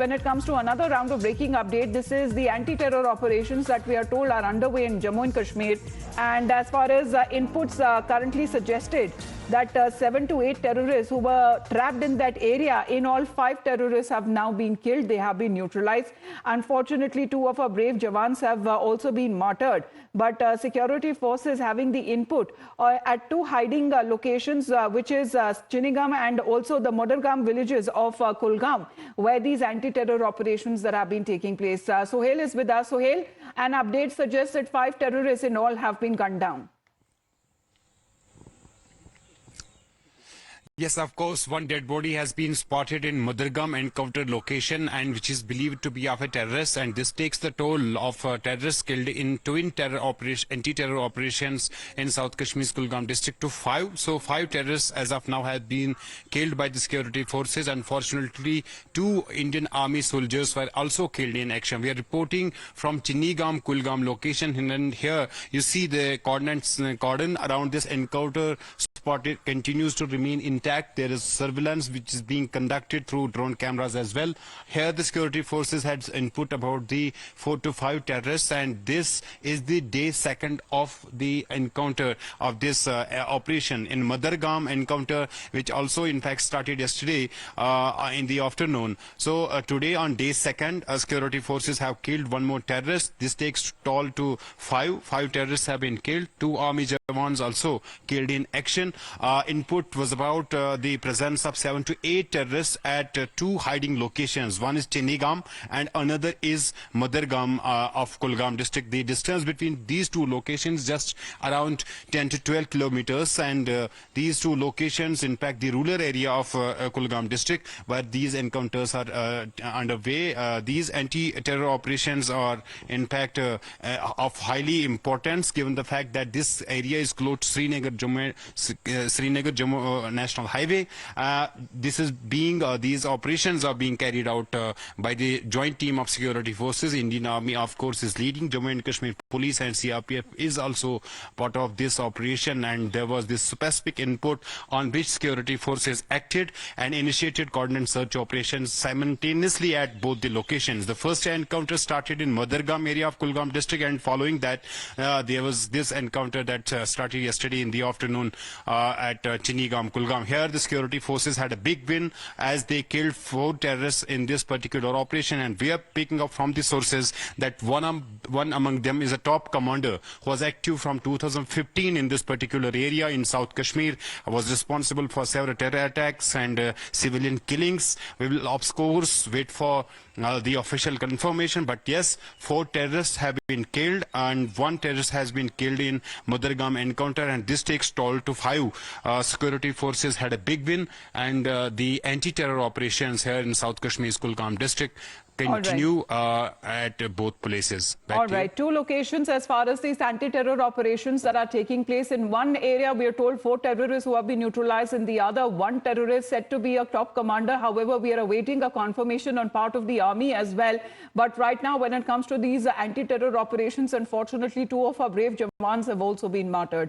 When it comes to another round of breaking update, this is the anti-terror operations that we are told are underway in Jammu and Kashmir. And as far as inputs currently suggested, that 7 to 8 terrorists who were trapped in that area, in all 5 terrorists have now been killed. They have been neutralized. Unfortunately, 2 of our brave Jawans have also been martyred. But security forces having the input at 2 hiding locations, which is Chinigam and also the Modargam villages of Kulgam, where these anti-terror operations that have been taking place. Sohail is with us. Sohail, an update suggests that 5 terrorists in all have been gunned down. Yes, of course, one dead body has been spotted in Modargam encounter location, and which is believed to be of a terrorist, and this takes the toll of terrorists killed in twin anti-terror operations in South Kashmir's Kulgam district to 5. So 5 terrorists as of now have been killed by the security forces. Unfortunately, 2 Indian Army soldiers were also killed in action. We are reporting from Chinigam Kulgam location, and here you see the cordon around this encounter spot continues to remain intact. There is surveillance which is being conducted through drone cameras as well. Here the security forces had input about the 4 to 5 terrorists, and this is the day 2nd of the encounter of this operation in Modargam encounter, which also in fact started yesterday in the afternoon. So today on day 2nd, security forces have killed 1 more terrorist. This takes toll to 5. 5 terrorists have been killed. 2 army Jawans also killed in action. Input was about the presence of 7 to 8 terrorists at 2 hiding locations. One is Chinigam and another is Modargam of Kulgam district. The distance between these 2 locations just around 10 to 12 kilometers, and these 2 locations, in fact, the rural area of Kulgam district, where these encounters are underway. These anti-terror operations are, in fact, of highly importance, given the fact that this area is close to Srinagar-Jammu National Highway. These operations are being carried out by the joint team of security forces. Indian Army, of course, is leading. Jammu and Kashmir Police and CRPF is also part of this operation, and there was this specific input on which security forces acted and initiated coordinated search operations simultaneously at both the locations. The first encounter started in Modargam area of Kulgam district, and following that there was this encounter that started yesterday in the afternoon at Chinigam Kulgam. Here the security forces had a big win as they killed 4 terrorists in this particular operation, and we are picking up from the sources that one among them is a top commander who was active from 2015 in this particular area in South Kashmir, was responsible for several terror attacks and civilian killings. We will of course wait for the official confirmation, but yes, 4 terrorists have been killed and 1 terrorist has been killed in Modargam encounter, and this takes toll to 5. Security forces had a big win, and the anti-terror operations here in South Kashmir's Kulgam district continue at both places. All right, 2 locations as far as these anti-terror operations that are taking place. In one area, we are told 4 terrorists who have been neutralized. In the other, 1 terrorist said to be a top commander. However, we are awaiting a confirmation on part of the army as well. But right now, when it comes to these anti-terror operations, unfortunately, 2 of our brave Jawans have also been martyred.